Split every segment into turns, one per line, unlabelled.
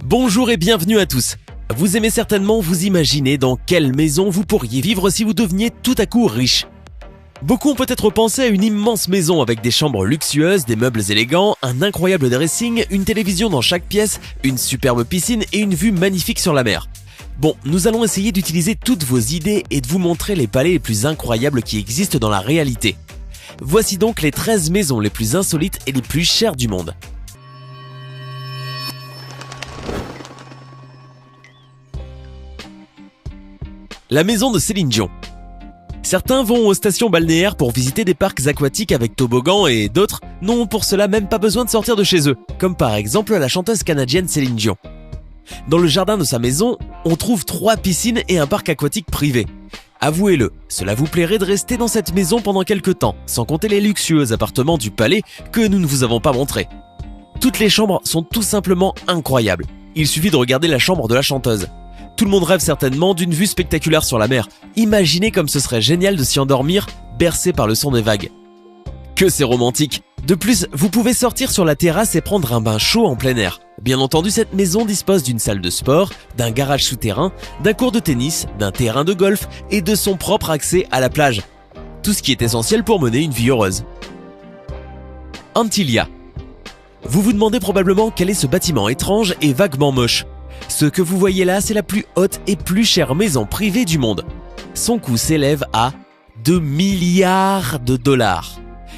Bonjour et bienvenue à tous. Vous aimez certainement vous imaginer dans quelle maison vous pourriez vivre si vous deveniez tout à coup riche. Beaucoup ont peut-être pensé à une immense maison avec des chambres luxueuses, des meubles élégants, un incroyable dressing, une télévision dans chaque pièce, une superbe piscine et une vue magnifique sur la mer. Bon, nous allons essayer d'utiliser toutes vos idées et de vous montrer les palais les plus incroyables qui existent dans la réalité. Voici donc les 13 maisons les plus insolites et les plus chères du monde. La maison de Céline Dion. Certains vont aux stations balnéaires pour visiter des parcs aquatiques avec toboggan et d'autres n'ont pour cela même pas besoin de sortir de chez eux, comme par exemple la chanteuse canadienne Céline Dion. Dans le jardin de sa maison, on trouve 3 piscines et un parc aquatique privé. Avouez-le, cela vous plairait de rester dans cette maison pendant quelques temps, sans compter les luxueux appartements du palais que nous ne vous avons pas montrés. Toutes les chambres sont tout simplement incroyables. Il suffit de regarder la chambre de la chanteuse. Tout le monde rêve certainement d'une vue spectaculaire sur la mer. Imaginez comme ce serait génial de s'y endormir, bercé par le son des vagues. Que c'est romantique! De plus, vous pouvez sortir sur la terrasse et prendre un bain chaud en plein air. Bien entendu, cette maison dispose d'une salle de sport, d'un garage souterrain, d'un court de tennis, d'un terrain de golf et de son propre accès à la plage. Tout ce qui est essentiel pour mener une vie heureuse. Antilia. Vous vous demandez probablement quel est ce bâtiment étrange et vaguement moche. Ce que vous voyez là, c'est la plus haute et plus chère maison privée du monde. Son coût s'élève à 2 milliards de dollars.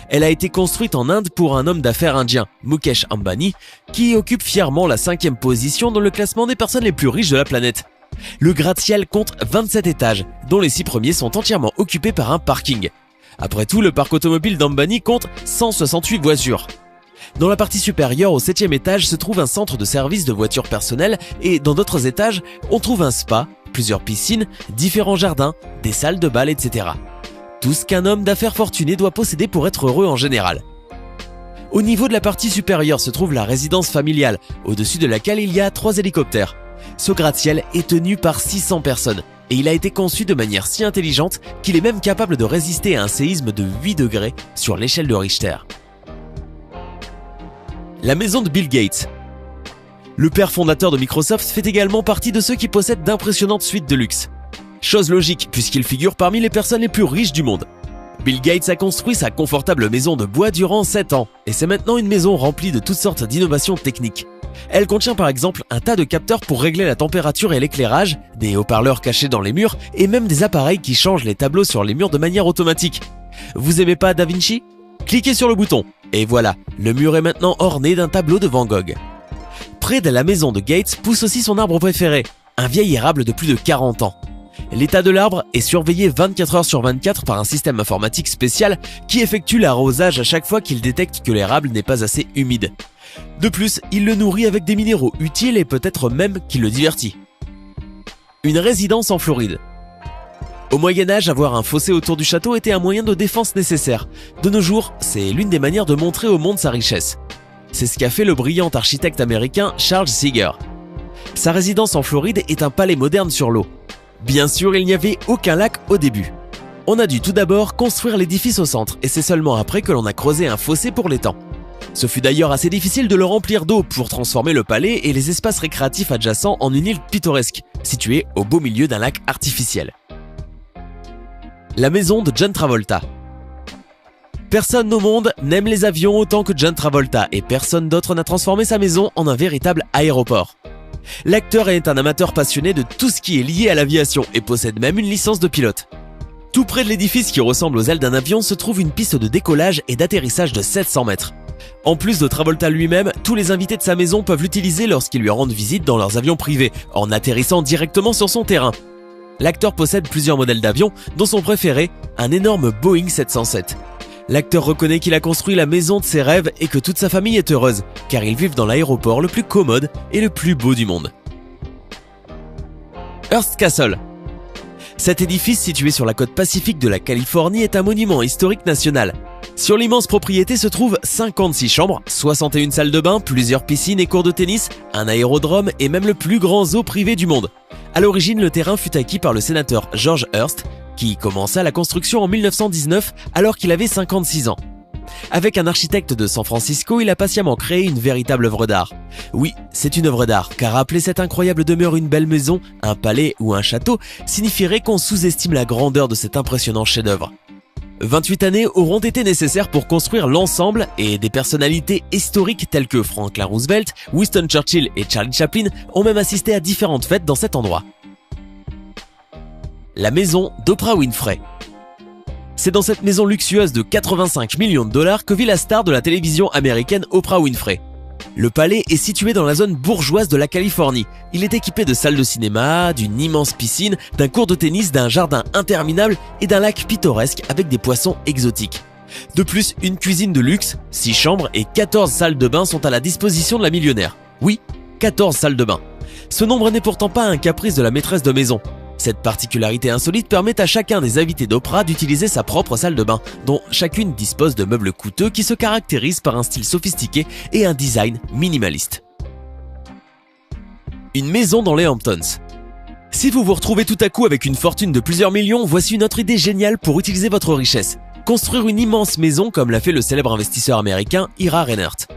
Elle a été construite en Inde pour un homme d'affaires indien, Mukesh Ambani, qui occupe fièrement la 5e position dans le classement des personnes les plus riches de la planète. Le gratte-ciel compte 27 étages, dont les 6 premiers sont entièrement occupés par un parking. Après tout, le parc automobile d'Ambani compte 168 voitures. Dans la partie supérieure, au 7e étage, se trouve un centre de service de voitures personnelles et dans d'autres étages, on trouve un spa, plusieurs piscines, différents jardins, des salles de bal, etc. Tout ce qu'un homme d'affaires fortuné doit posséder pour être heureux en général. Au niveau de la partie supérieure se trouve la résidence familiale, au-dessus de laquelle il y a 3 hélicoptères. Ce gratte-ciel est tenu par 600 personnes et il a été conçu de manière si intelligente qu'il est même capable de résister à un séisme de 8 degrés sur l'échelle de Richter. La maison de Bill Gates. Le père fondateur de Microsoft fait également partie de ceux qui possèdent d'impressionnantes suites de luxe. Chose logique puisqu'il figure parmi les personnes les plus riches du monde. Bill Gates a construit sa confortable maison de bois durant 7 ans et c'est maintenant une maison remplie de toutes sortes d'innovations techniques. Elle contient par exemple un tas de capteurs pour régler la température et l'éclairage, des haut-parleurs cachés dans les murs et même des appareils qui changent les tableaux sur les murs de manière automatique. Vous aimez pas Da Vinci ? Cliquez sur le bouton et voilà, le mur est maintenant orné d'un tableau de Van Gogh. Près de la maison de Gates pousse aussi son arbre préféré, un vieil érable de plus de 40 ans. L'état de l'arbre est surveillé 24 heures sur 24 par un système informatique spécial qui effectue l'arrosage à chaque fois qu'il détecte que l'érable n'est pas assez humide. De plus, il le nourrit avec des minéraux utiles et peut-être même qu'il le divertit. Une résidence en Floride. Au Moyen-Âge, avoir un fossé autour du château était un moyen de défense nécessaire. De nos jours, c'est l'une des manières de montrer au monde sa richesse. C'est ce qu'a fait le brillant architecte américain Charles Seeger. Sa résidence en Floride est un palais moderne sur l'eau. Bien sûr, il n'y avait aucun lac au début. On a dû tout d'abord construire l'édifice au centre et c'est seulement après que l'on a creusé un fossé pour l'étang. Ce fut d'ailleurs assez difficile de le remplir d'eau pour transformer le palais et les espaces récréatifs adjacents en une île pittoresque, située au beau milieu d'un lac artificiel. La maison de John Travolta. Personne au monde n'aime les avions autant que John Travolta et personne d'autre n'a transformé sa maison en un véritable aéroport. L'acteur est un amateur passionné de tout ce qui est lié à l'aviation et possède même une licence de pilote. Tout près de l'édifice qui ressemble aux ailes d'un avion se trouve une piste de décollage et d'atterrissage de 700 mètres. En plus de Travolta lui-même, tous les invités de sa maison peuvent l'utiliser lorsqu'ils lui rendent visite dans leurs avions privés, en atterrissant directement sur son terrain. L'acteur possède plusieurs modèles d'avions, dont son préféré, un énorme Boeing 707. L'acteur reconnaît qu'il a construit la maison de ses rêves et que toute sa famille est heureuse, car ils vivent dans l'aéroport le plus commode et le plus beau du monde. Hearst Castle. Cet édifice situé sur la côte pacifique de la Californie est un monument historique national. Sur l'immense propriété se trouvent 56 chambres, 61 salles de bain, plusieurs piscines et cours de tennis, un aérodrome et même le plus grand zoo privé du monde. À l'origine, le terrain fut acquis par le sénateur George Hearst, qui commença la construction en 1919 alors qu'il avait 56 ans. Avec un architecte de San Francisco, il a patiemment créé une véritable œuvre d'art. Oui, c'est une œuvre d'art, car appeler cette incroyable demeure une belle maison, un palais ou un château signifierait qu'on sous-estime la grandeur de cet impressionnant chef-d'œuvre. 28 années auront été nécessaires pour construire l'ensemble et des personnalités historiques telles que Franklin Roosevelt, Winston Churchill et Charlie Chaplin ont même assisté à différentes fêtes dans cet endroit. La maison d'Oprah Winfrey. C'est dans cette maison luxueuse de 85 millions de dollars que vit la star de la télévision américaine Oprah Winfrey. Le palais est situé dans la zone bourgeoise de la Californie. Il est équipé de salles de cinéma, d'une immense piscine, d'un court de tennis, d'un jardin interminable et d'un lac pittoresque avec des poissons exotiques. De plus, une cuisine de luxe, 6 chambres et 14 salles de bain sont à la disposition de la millionnaire. Oui, 14 salles de bain. Ce nombre n'est pourtant pas un caprice de la maîtresse de maison. Cette particularité insolite permet à chacun des invités d'Oprah d'utiliser sa propre salle de bain, dont chacune dispose de meubles coûteux qui se caractérisent par un style sophistiqué et un design minimaliste. Une maison dans les Hamptons. Si vous vous retrouvez tout à coup avec une fortune de plusieurs millions, voici une autre idée géniale pour utiliser votre richesse. Construire une immense maison comme l'a fait le célèbre investisseur américain Ira Reinert.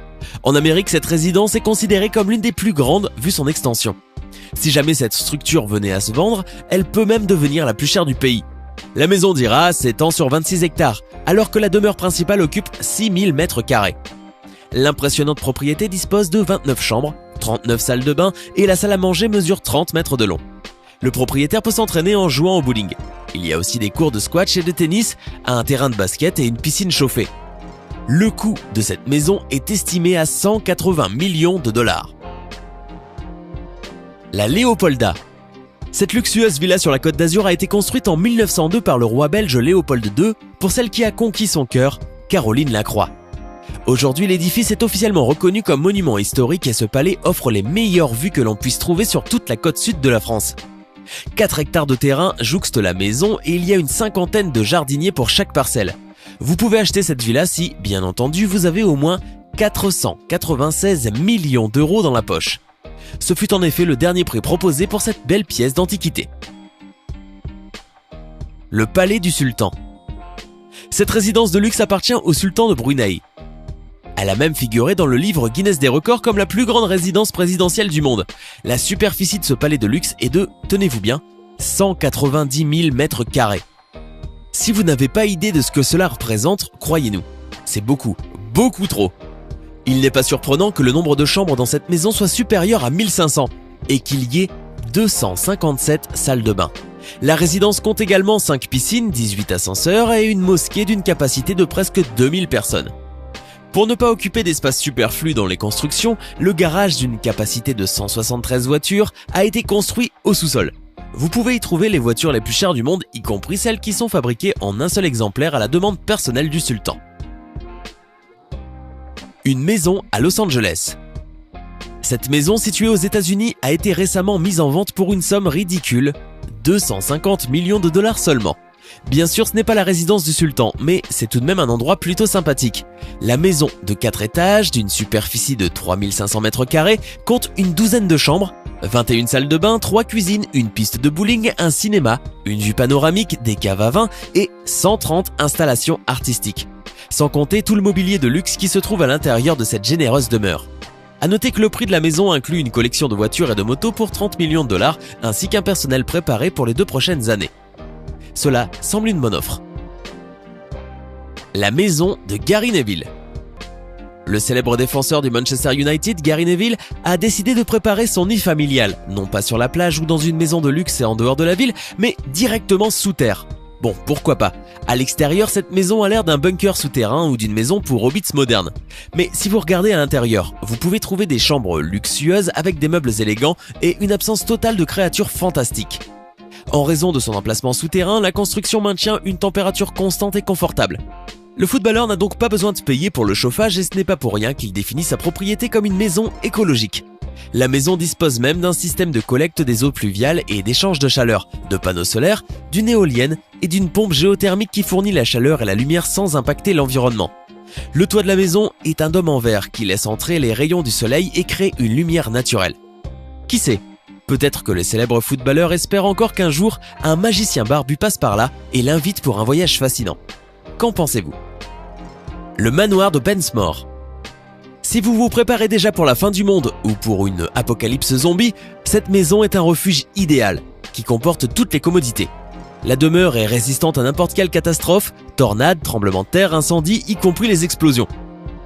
En Amérique, cette résidence est considérée comme l'une des plus grandes vu son extension. Si jamais cette structure venait à se vendre, elle peut même devenir la plus chère du pays. La maison d'Ira s'étend sur 26 hectares, alors que la demeure principale occupe 6000 mètres carrés. L'impressionnante propriété dispose de 29 chambres, 39 salles de bain et la salle à manger mesure 30 mètres de long. Le propriétaire peut s'entraîner en jouant au bowling. Il y a aussi des cours de squash et de tennis, un terrain de basket et une piscine chauffée. Le coût de cette maison est estimé à 180 millions de dollars. La Léopolda. Cette luxueuse villa sur la Côte d'Azur a été construite en 1902 par le roi belge Léopold II pour celle qui a conquis son cœur, Caroline Lacroix. Aujourd'hui, l'édifice est officiellement reconnu comme monument historique et ce palais offre les meilleures vues que l'on puisse trouver sur toute la côte sud de la France. 4 hectares de terrain jouxtent la maison et il y a une cinquantaine de jardiniers pour chaque parcelle. Vous pouvez acheter cette villa si, bien entendu, vous avez au moins 496 millions d'euros dans la poche. Ce fut en effet le dernier prix proposé pour cette belle pièce d'antiquité. Le palais du sultan. Cette résidence de luxe appartient au sultan de Brunei. Elle a même figuré dans le livre Guinness des records comme la plus grande résidence présidentielle du monde. La superficie de ce palais de luxe est de, tenez-vous bien, 190 000 mètres carrés. Si vous n'avez pas idée de ce que cela représente, croyez-nous, c'est beaucoup, beaucoup trop. Il n'est pas surprenant que le nombre de chambres dans cette maison soit supérieur à 1500 et qu'il y ait 257 salles de bain. La résidence compte également 5 piscines, 18 ascenseurs et une mosquée d'une capacité de presque 2000 personnes. Pour ne pas occuper d'espace superflu dans les constructions, le garage d'une capacité de 173 voitures a été construit au sous-sol. Vous pouvez y trouver les voitures les plus chères du monde, y compris celles qui sont fabriquées en un seul exemplaire à la demande personnelle du sultan. Une maison à Los Angeles. Cette maison située aux États-Unis a été récemment mise en vente pour une somme ridicule, 250 millions de dollars seulement. Bien sûr, ce n'est pas la résidence du sultan, mais c'est tout de même un endroit plutôt sympathique. La maison de 4 étages, d'une superficie de 3500 mètres carrés, compte une douzaine de chambres, 21 salles de bain, 3 cuisines, une piste de bowling, un cinéma, une vue panoramique, des caves à vin et 130 installations artistiques. Sans compter tout le mobilier de luxe qui se trouve à l'intérieur de cette généreuse demeure. A noter que le prix de la maison inclut une collection de voitures et de motos pour 30 millions de dollars, ainsi qu'un personnel préparé pour les 2 prochaines années. Cela semble une bonne offre. La maison de Gary Neville. Le célèbre défenseur du Manchester United, Gary Neville, a décidé de préparer son nid familial, non pas sur la plage ou dans une maison de luxe et en dehors de la ville, mais directement sous terre. Bon, pourquoi pas. À l'extérieur, cette maison a l'air d'un bunker souterrain ou d'une maison pour hobbits modernes. Mais si vous regardez à l'intérieur, vous pouvez trouver des chambres luxueuses avec des meubles élégants et une absence totale de créatures fantastiques. En raison de son emplacement souterrain, la construction maintient une température constante et confortable. Le footballeur n'a donc pas besoin de payer pour le chauffage et ce n'est pas pour rien qu'il définit sa propriété comme une maison écologique. La maison dispose même d'un système de collecte des eaux pluviales et d'échange de chaleur, de panneaux solaires, d'une éolienne et d'une pompe géothermique qui fournit la chaleur et la lumière sans impacter l'environnement. Le toit de la maison est un dôme en verre qui laisse entrer les rayons du soleil et crée une lumière naturelle. Qui sait ? Peut-être que le célèbre footballeur espère encore qu'un jour, un magicien barbu passe par là et l'invite pour un voyage fascinant. Qu'en pensez-vous ? le manoir de Pensmore. Si vous vous préparez déjà pour la fin du monde ou pour une apocalypse zombie, cette maison est un refuge idéal, qui comporte toutes les commodités. La demeure est résistante à n'importe quelle catastrophe, tornade, tremblement de terre, incendie, y compris les explosions.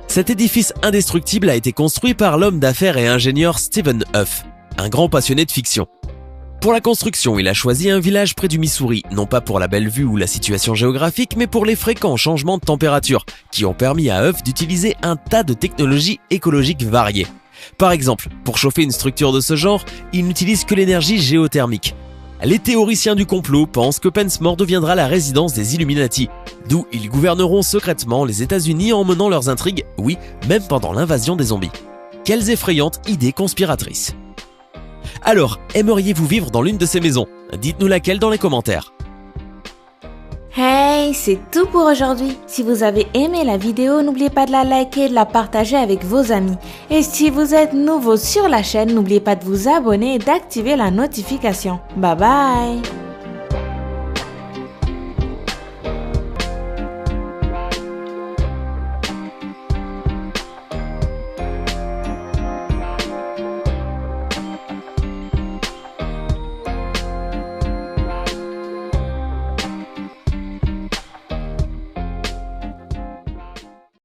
Cet édifice indestructible a été construit par l'homme d'affaires et ingénieur Stephen Huff, un grand passionné de fiction. Pour la construction, il a choisi un village près du Missouri, non pas pour la belle vue ou la situation géographique, mais pour les fréquents changements de température, qui ont permis à Huff d'utiliser un tas de technologies écologiques variées. Par exemple, pour chauffer une structure de ce genre, il n'utilise que l'énergie géothermique. Les théoriciens du complot pensent que Pensmore deviendra la résidence des Illuminati, d'où ils gouverneront secrètement les États-Unis en menant leurs intrigues, oui, même pendant l'invasion des zombies. Quelles effrayantes idées conspiratrices! Alors, aimeriez-vous vivre dans l'une de ces maisons? Dites-nous laquelle dans les commentaires.
Hey, c'est tout pour aujourd'hui. Si vous avez aimé la vidéo, n'oubliez pas de la liker et de la partager avec vos amis. Et si vous êtes nouveau sur la chaîne, n'oubliez pas de vous abonner et d'activer la notification. Bye bye!